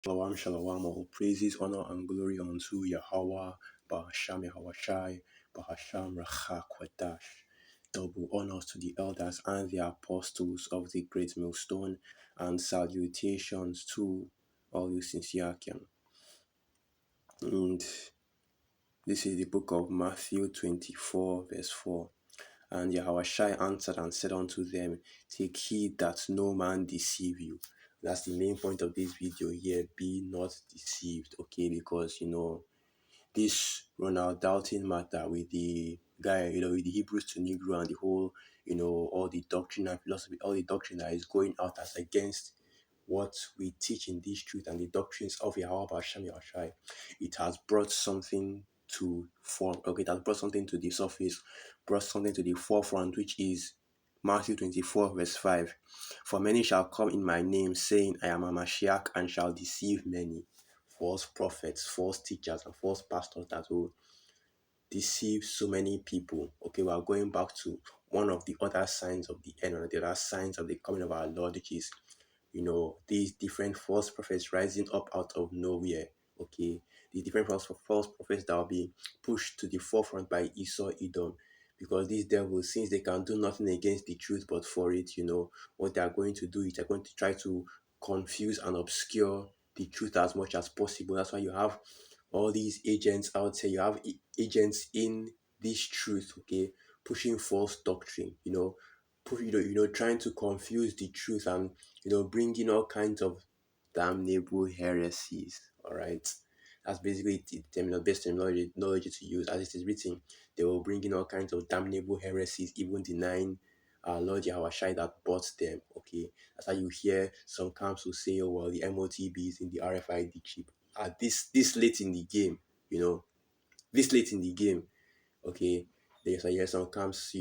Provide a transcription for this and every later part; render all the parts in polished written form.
Shalom, shalom, all praises, honor, and glory unto Yahweh, Bahasham Yahweh Bahasham Rachakwadash. Double honors to the elders and the apostles of the great millstone, and salutations to all you sincere Akian. And this is the book of Matthew 24, verse 4. And Yahushua answered and said unto them, take heed that no man deceive you. That's the main point of this video here. Be not deceived, okay? Because, this Ronald Dalton matter with the guy, with the Hebrews to Negro and the whole, all the doctrine and philosophy, all the doctrine that is going out as against what we teach in this truth and the doctrines of Yahweh Hashem Yahushua. It has brought something to form, okay, it has brought something to the surface, brought something to the forefront, which is Matthew 24, verse 5. For many shall come in my name, saying, I am a Mashiach, and shall deceive many. False prophets, false teachers, and false pastors that will deceive so many people. Okay, we are going back to one of the other signs of the end, one of the other signs of the coming of our Lord, which is these different false prophets rising up out of nowhere. Okay, the different false prophets that will be pushed to the forefront by Esau Edom, because these devils, since they can do nothing against the truth but for it, what they are going to do is they're going to try to confuse and obscure the truth as much as possible. That's why you have all these agents out there. You have agents in this truth, okay, pushing false doctrine, trying to confuse the truth and bringing all kinds of damnable heresies. All right, that's basically the best terminology to use. As it is written, they will bring in all kinds of damnable heresies, even denying our Lord Yahushua that bought them. Okay, that's how you hear some camps will say, "Oh well, the MOTB is in the RFID chip." This late in the game, this late in the game. Okay, there's I hear some camps,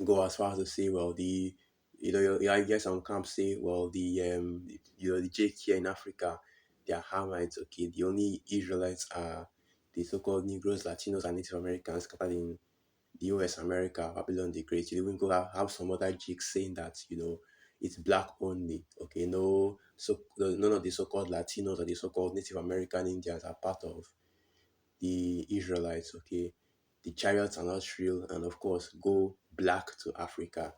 go as far as to say, well, I guess some camps say, well, the Jake here in Africa, they are Hamites. Okay, the only Israelites are the so-called Negroes, Latinos, and Native Americans scattered in the US, America, Babylon the Great. You even go have some other jigs saying that, it's black only. Okay, none of the so-called Latinos or the so-called Native American Indians are part of the Israelites. Okay, the chariots are not real, and of course, go black to Africa.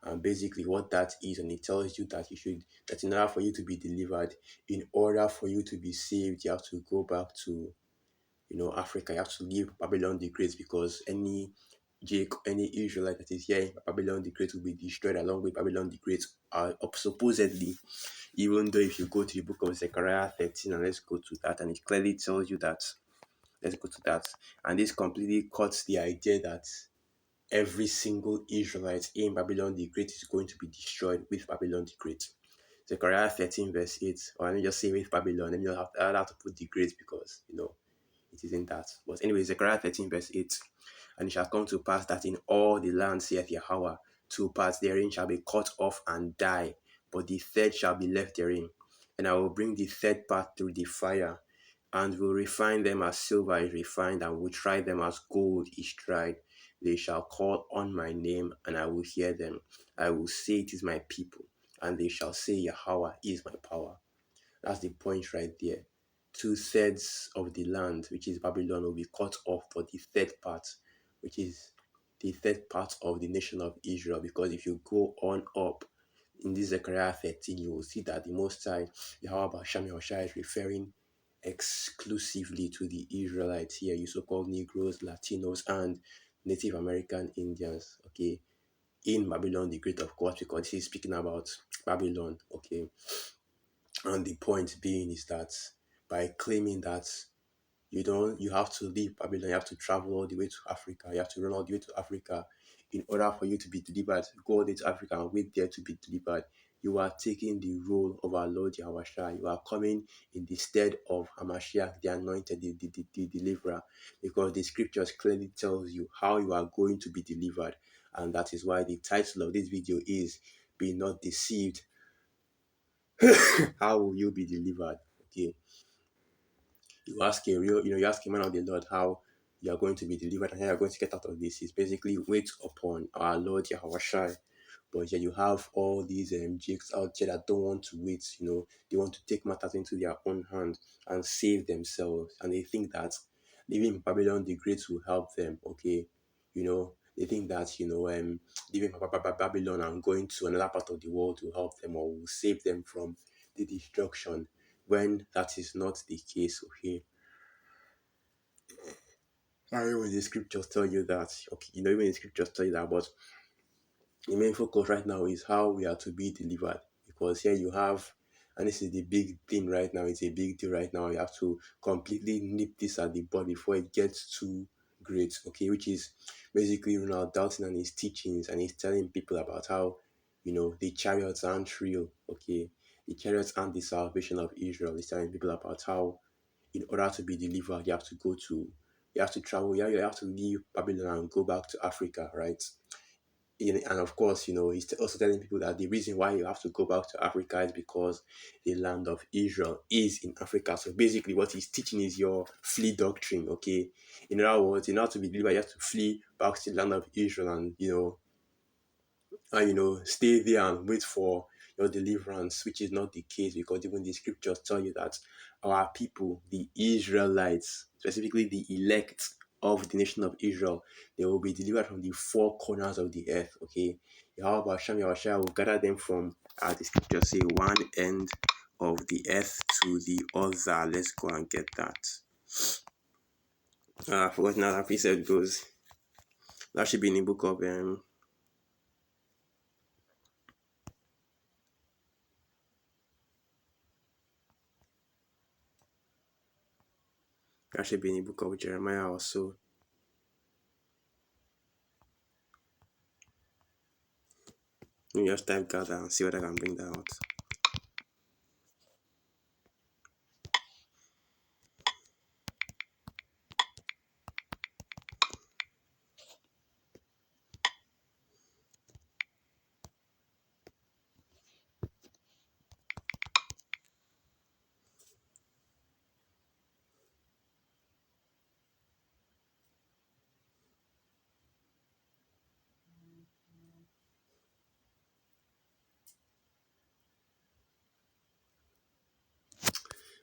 And basically, what that is, and it tells you that that in order for you to be delivered, in order for you to be saved, you have to go back to, Africa. You have to leave Babylon the Great, because any Israelite that is here in Babylon the Great will be destroyed along with Babylon the Great. Supposedly, even though if you go to the book of Zechariah 13, and let's go to that, and it clearly tells you that. Let's go to that. And this completely cuts the idea that every single Israelite in Babylon the Great is going to be destroyed with Babylon the Great. Zechariah 13 verse 8, or let me just say with Babylon. Let me not have to put the great, because, it isn't that. But anyway, Zechariah 13 verse 8, and it shall come to pass that in all the land, saith Yahweh, 2 parts therein shall be cut off and die, but the third shall be left therein. And I will bring the third part through the fire, and will refine them as silver is refined, and will try them as gold is tried. They shall call on my name, and I will hear them. I will say, it is my people, and they shall say, Yahweh is my power. That's the point right there. 2/3 of the land, which is Babylon, will be cut off, but the third part, which is the third part of the nation of Israel. Because if you go on up in this Zechariah 13, you will see that the Most High, Yahweh Hashem Yahushua, is referring exclusively to the Israelites here, you so-called Negroes, Latinos, and Native American Indians. Okay, in Babylon the Great, of course, because he's speaking about Babylon. Okay, and the point being is that by claiming that you have to leave Babylon, you have to travel all the way to Africa, you have to run all the way to Africa in order for you to be delivered, go all the way to Africa and wait there to be delivered. You are taking the role of our Lord Yahushua. You are coming in the stead of Hamashiach, the anointed, the deliverer, because the scriptures clearly tells you how you are going to be delivered. And that is why the title of this video is Be Not Deceived. How will you be delivered? Okay. You ask a man of the Lord how you are going to be delivered and how you are going to get out of this. Is basically wait upon our Lord Yahushua. But yeah, you have all these jakes out there that don't want to wait. They want to take matters into their own hands and save themselves, and they think that living in Babylon the Great will help them. Okay, they think that living in Babylon and going to another part of the world will help them or will save them from the destruction, when that is not the case. Okay, I know when the scriptures tell you that. Okay, even the scriptures tell you that, but the main focus right now is how we are to be delivered, because here you have, and this is the big thing right now, it's a big deal right now. You have to completely nip this at the bud before it gets too great. Okay, which is basically Ronald Dalton and his teachings, and he's telling people about how the chariots aren't real. Okay, the chariots aren't the salvation of Israel. He's telling people about how, in order to be delivered, you have to travel, you have to leave Babylon and go back to Africa, right? And of course, he's also telling people that the reason why you have to go back to Africa is because the land of Israel is in Africa. So basically, what he's teaching is your flee doctrine. Okay, in other words, in order to be delivered, you have to flee back to the land of Israel, and stay there and wait for your deliverance, which is not the case, because even the scriptures tell you that our people, the Israelites, specifically the elect of the nation of Israel, they will be delivered from the four corners of the earth. Okay, Yahweh Hashem Yahushua will gather them from, the scriptures say, one end of the earth to the other. Let's go and get that. I forgot now that precept goes. That should be in the book of that should be in the book of Jeremiah also. Let me just type gather and see what I can bring that out.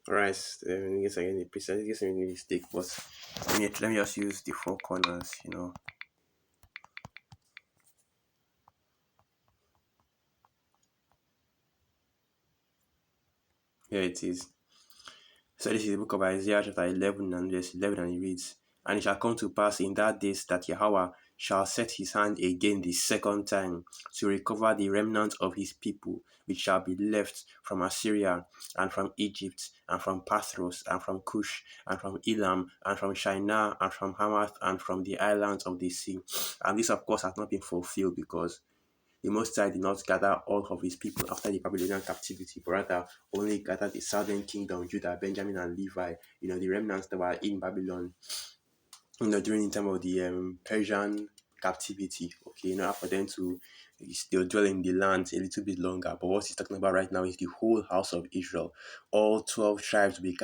Alright, I guess I get the precise, I guess I made a mistake, but let me just use the four corners. Here it is. So this is the book of Isaiah chapter 11 and verse 11, and it reads, "And it shall come to pass in that days that Yahweh shall set his hand again the second time to recover the remnant of his people, which shall be left from Assyria, and from Egypt, and from Pathros, and from Cush, and from Elam, and from Shinar, and from Hamath, and from the islands of the sea." And this, of course, has not been fulfilled, because the Most High did not gather all of his people after the Babylonian captivity, but rather only gathered the southern kingdom, Judah, Benjamin, and Levi, the remnants that were in Babylon, during the time of the Persian captivity. Okay, for them to still dwell in the land a little bit longer. But what he's talking about right now is the whole house of Israel. All 12 tribes will be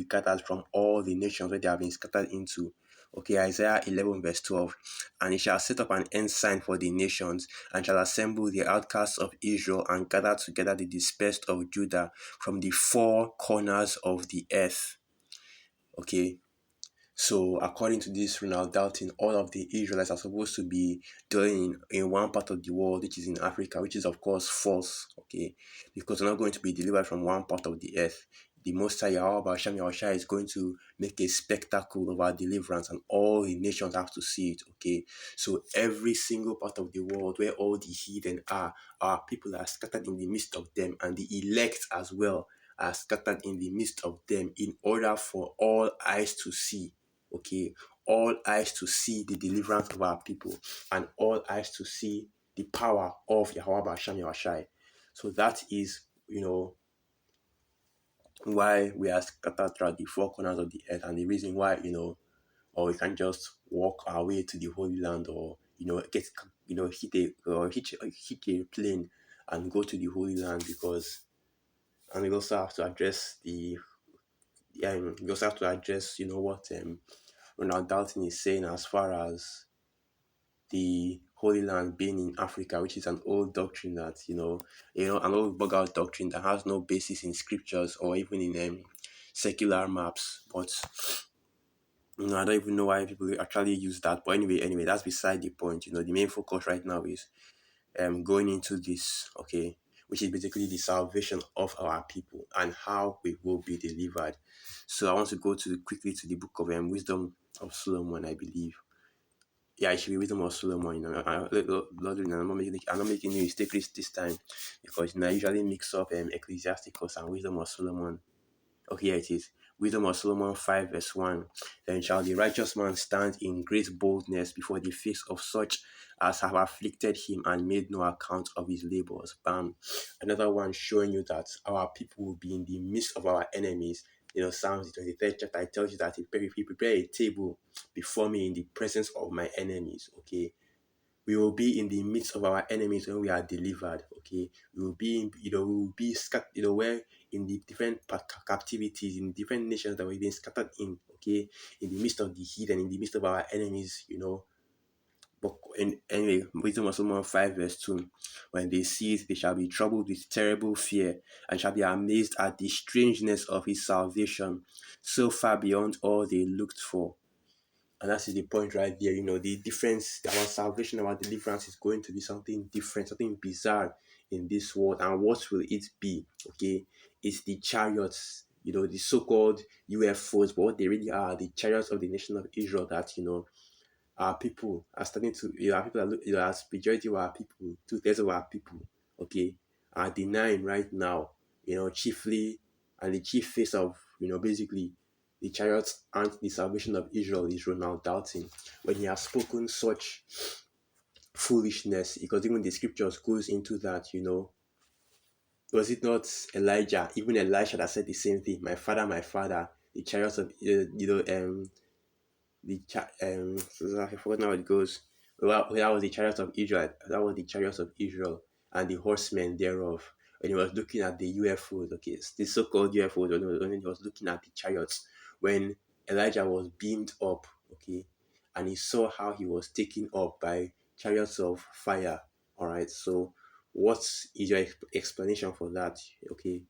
gathered from all the nations where they have been scattered into. Okay, Isaiah 11 verse 12. "And he shall set up an ensign for the nations, and shall assemble the outcasts of Israel, and gather together the dispersed of Judah from the four corners of the earth." Okay, so according to this Ronald Dalton, all of the Israelites are supposed to be dwelling in one part of the world, which is in Africa, which is of course false. Okay, because they're not going to be delivered from one part of the earth. The Most High Yahweh Hashem Yahushua is going to make a spectacle of our deliverance, and all the nations have to see it. Okay, so every single part of the world where all the heathen are, our people are scattered in the midst of them, and the elect as well are scattered in the midst of them, in order for all eyes to see. Okay, all eyes to see the deliverance of our people, and all eyes to see the power of Yahweh Basham Yahushai. So that is, why we are scattered throughout the four corners of the earth, and the reason why, or we can just walk our way to the Holy Land, or get hit a plane and go to the Holy Land, because, and we also have to address we also have to address what Ronald Dalton is saying as far as the Holy Land being in Africa, which is an old doctrine that, an old bug out doctrine that has no basis in scriptures or even in secular maps. But I don't even know why people actually use that. But anyway, that's beside the point. The main focus right now is going into this, okay, which is basically the salvation of our people and how we will be delivered. So I want to go quickly to the book of Wisdom of Solomon, I believe. Yeah, it should be Wisdom of Solomon. I'm not making a mistake this time, because I usually mix up Ecclesiasticus and Wisdom of Solomon. Okay, here it is. Wisdom of Solomon 5 verse 1. Then shall the righteous man stand in great boldness before the face of such as have afflicted him and made no account of his labors. Bam. Another one showing you that our people will be in the midst of our enemies. Psalms 23rd chapter tells you that if you prepare a table before me in the presence of my enemies, okay, we will be in the midst of our enemies when we are delivered. Okay, we will be we will be scattered, where in the different captivities in different nations that we've been scattered in. Okay, in the midst of the heathen, in the midst of our enemies. But anyway, Wisdom of Solomon 5 verse 2. When they see it, they shall be troubled with terrible fear, and shall be amazed at the strangeness of his salvation, so far beyond all they looked for. And that's the point right there. The difference, our salvation, our deliverance is going to be something different, something bizarre in this world. And what will it be? Okay, it's the chariots, the so-called UFOs, but what they really are the chariots of the nation of Israel that, our people are starting to, our people are, as majority of our people, 2/3 of our people, okay, are denying right now, chiefly, and the chief face of, basically the chariots and the salvation of Israel is Ronald Dalton, when he has spoken such foolishness, because even the scriptures goes into that, was it not Elijah, even Elisha, that said the same thing? My father, the chariots of, I forgot how it goes. Well, that was the chariots of Israel. That was the chariots of Israel and the horsemen thereof. When he was looking at the UFOs, okay, the so-called UFOs, when he was looking at the chariots, when Elijah was beamed up, okay, and he saw how he was taken up by chariots of fire. All right, so what is your explanation for that? Okay,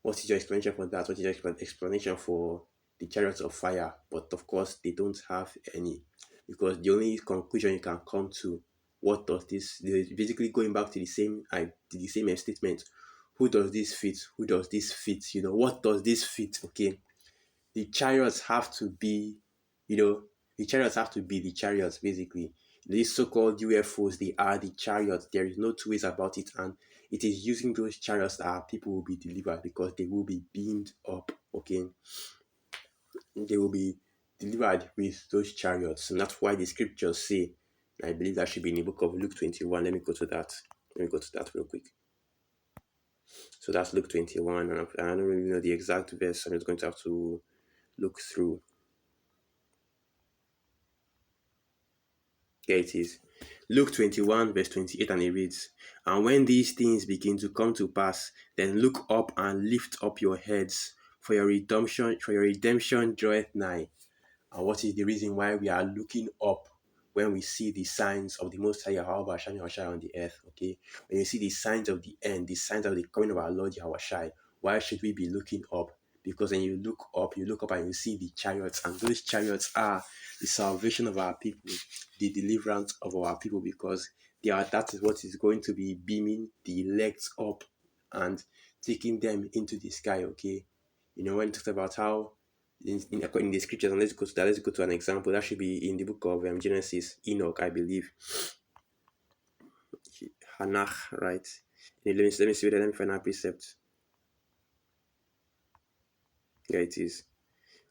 what is your explanation for that? What is your explanation for the chariots of fire? But of course, they don't have any, because the only conclusion you can come to, what does this? Basically, going back to the same statement. Who does this fit? Who does this fit? What does this fit? Okay, the chariots have to be, you know, the chariots have to be the chariots, basically. These so-called UFOs, they are the chariots. There is no two ways about it. And it is using those chariots that our people will be delivered, because they will be beamed up, okay? They will be delivered with those chariots. And that's why the scriptures say, I believe that should be in the book of Luke 21. Let me go to that. Real quick. So that's Luke 21. And I don't really know the exact verse. I'm just going to have to look through. Here it is. Luke 21 verse 28, and it reads, "And when these things begin to come to pass, then look up and lift up your heads, for your redemption draweth nigh." And what is the reason why we are looking up when we see the signs of the Most High Yahweh shining on the earth? Okay, when you see the signs of the end, the signs of the coming of our Lord Yahweh, why should we be looking up? Because when you look up and you see the chariots, and those chariots are the salvation of our people, the deliverance of our people, because that is what is going to be beaming the legs up and taking them into the sky. Okay, when it talks about how in the scriptures, and let's go to an example that should be in the book of Genesis. Enoch, I believe. Hanach, right? Let me see whether let me find our precept. Yeah, it is.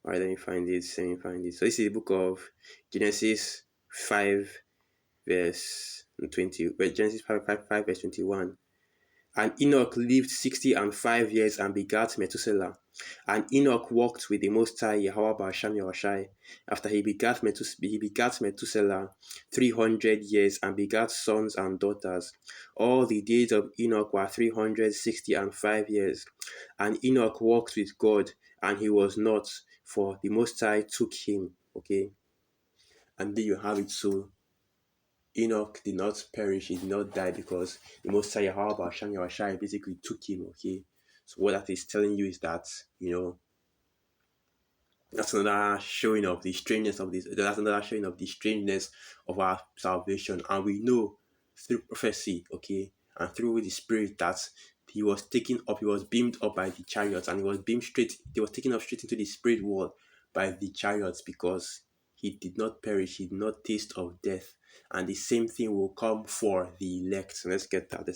All right, let me find it. So this is the book of Genesis 5 verse 20. Genesis 5 verse 21. And Enoch lived 65 years and begat Methuselah. And Enoch walked with the Most High Yahweh Ba'asham Yahushai. After he begat Methuselah 300 years and begat sons and daughters. All the days of Enoch were 365 years. And Enoch walked with God, and he was not, for the Most High took him. Okay, and there you have it. So Enoch did not perish, he did not die because the Most High Yahweh Hashem Yahushai basically took him, okay? So what that is telling you is that, that's another showing of the strangeness of this. That's another showing of the strangeness of our salvation. And we know through prophecy, okay, and through the Spirit that he was taken up, he was beamed up by the chariots, and he was taken up straight into the spirit world by the chariots because he did not perish, he did not taste of death. And the same thing will come for the elect. So let's get that.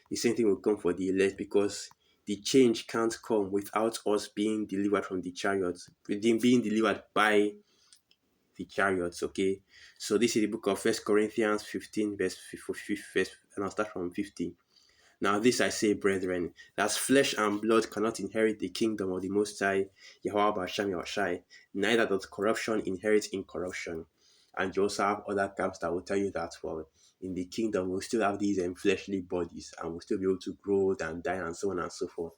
The same thing will come for the elect because the change can't come without us being delivered from the chariots, being delivered by the chariots, okay? So this is the book of First Corinthians 15, and I'll start from 15. Now this I say, brethren, that flesh and blood cannot inherit the kingdom of the Most High, Yahweh Hashem Yahushai, neither does corruption inherit incorruption. And you also have other camps that will tell you that, well, in the kingdom we'll still have these fleshly bodies and we'll still be able to grow and die and so on and so forth.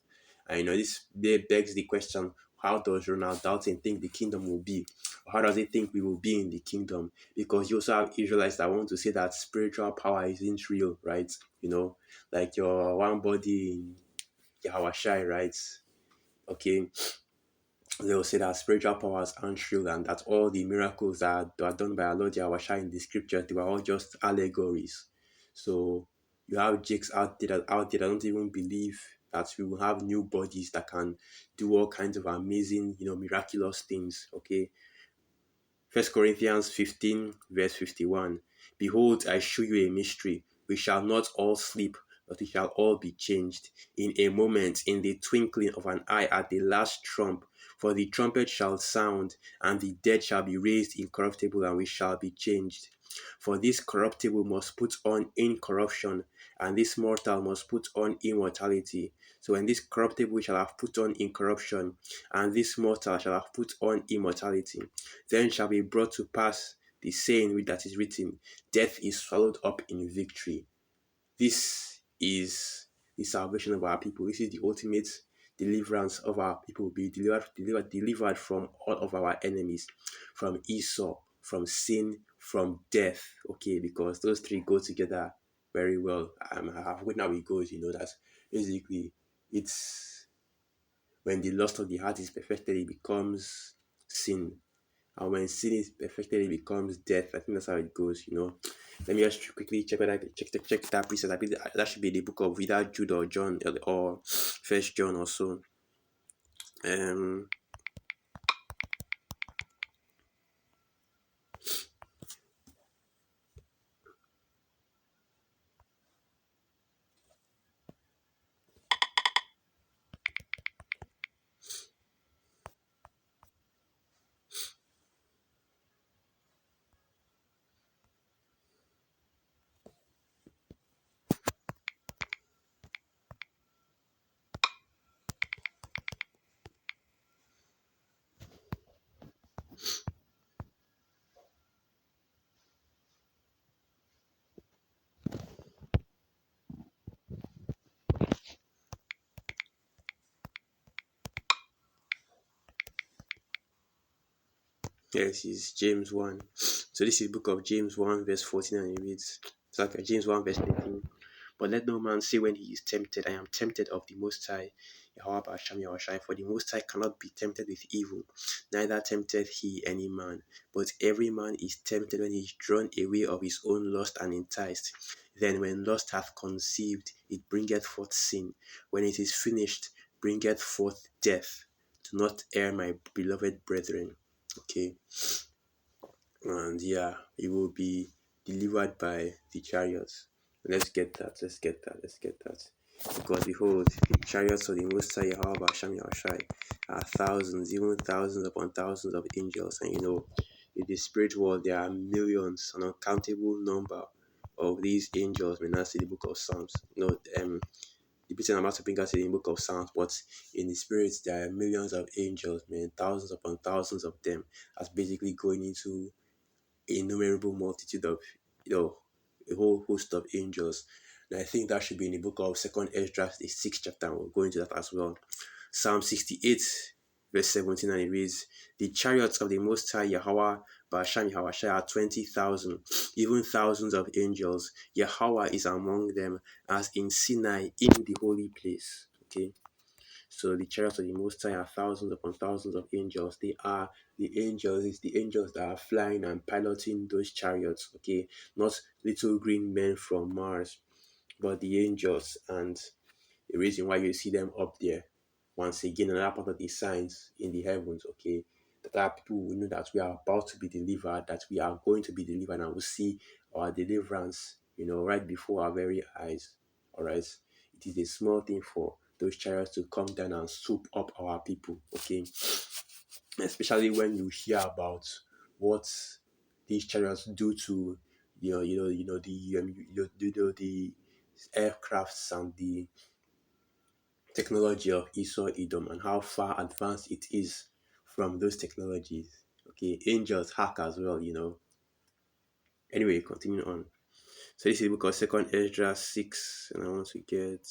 And this begs the question, how does Ronald Dalton think the kingdom will be? Or how does he think we will be in the kingdom? Because you also have Israelites that want to say that spiritual power isn't real, right? Like your one body in Yahweh right? Okay, they'll say that spiritual powers aren't real and that all the miracles that are done by our Lord Yahweh in the scriptures, they were all just allegories. So you have jakes out there that don't even believe that we will have new bodies that can do all kinds of amazing, miraculous things. Okay, First Corinthians 15, verse 51. Behold, I show you a mystery. We shall not all sleep, but we shall all be changed in a moment, in the twinkling of an eye, at the last trump. For the trumpet shall sound, and the dead shall be raised incorruptible, and we shall be changed. For this corruptible must put on incorruption, and this mortal must put on immortality. So when this corruptible shall have put on incorruption, and this mortal shall have put on immortality, then shall be brought to pass the saying that is written, death is swallowed up in victory. This is the salvation of our people. This is the ultimate deliverance of our people. Be delivered from all of our enemies, from Esau, from sin, from death. Okay, because those three go together very well. Halfway now it goes, that basically it's when the lust of the heart is perfected, it becomes sin. And when sin is perfected, it becomes death. I think that's how it goes. Let me just quickly check whether I can check that precept. I think that should be the book of either Jude or John or First John or so. Yes, it's James 1. So this is the book of James 1 verse 14 and it reads, it's like James 1 verse 13. But let no man say when he is tempted, I am tempted of the Most High, Yahweh Hashem Yahushai, for the Most High cannot be tempted with evil, neither tempteth he any man. But every man is tempted when he is drawn away of his own lust and enticed. Then when lust hath conceived, it bringeth forth sin. When it is finished, bringeth forth death. Do not err, my beloved brethren. Okay, and yeah, it will be delivered by the chariots. Let's get that. Because behold, the chariots of the Most High Yahweh Hashem Yahushai are thousands, even thousands upon thousands of angels. And in the spirit world, there are millions, an uncountable number of these angels. When I see the book of Psalms, the person I'm about to bring us in the book of Psalms, but in the spirits, there are millions of angels, man, thousands upon thousands of them. That's basically going into innumerable multitude of, a whole host of angels. And I think that should be in the book of Second Esdras, the 6th chapter. We'll go into that as well. Psalm 68 verse 17, and it reads, "The chariots of the Most High Yahweh Ba'asham Yahweh Shai are 20,000, even thousands of angels. Yahweh is among them, as in Sinai in the holy place." Okay. So the chariots of the Most High are thousands upon thousands of angels. They are the angels, it's the angels that are flying and piloting those chariots, okay? Not little green men from Mars, but the angels. And the reason why you see them up there, once again, another part of the signs in the heavens, okay? That are people who know that we are about to be delivered, that we are going to be delivered, and we see our deliverance, right before our very eyes. All right. It is a small thing for those chariots to come down and swoop up our people, okay? Especially when you hear about what these chariots do to the aircrafts and the technology of Esau Edom, and how far advanced it is from those technologies. Okay, angels hack as well. Anyway, continue on. So this is because Second Ezra 6, and I want to get,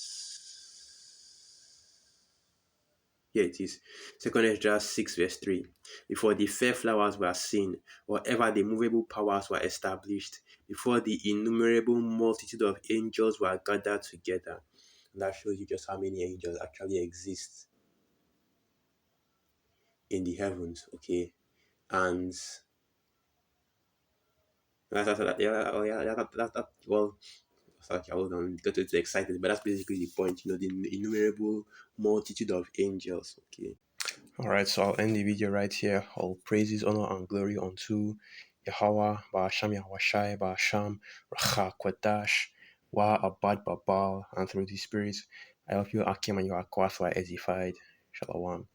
here it is. Second Ezra 6 verse 3. Before the fair flowers were seen, or ever the movable powers were established, before the innumerable multitude of angels were gathered together. And that shows you just how many angels actually exist in the heavens, okay? And well, sorry, I was got too excited, but that's basically the point, the innumerable multitude of angels, okay? All right, so I'll end the video right here. All praises, honor, and glory unto Yahweh, Ba'asham Yahweh Ba'asham, Racha Kwadash, Wa Abad Babal, and through the Spirit. I hope you Akim and your Akwaf are edified. Shalom.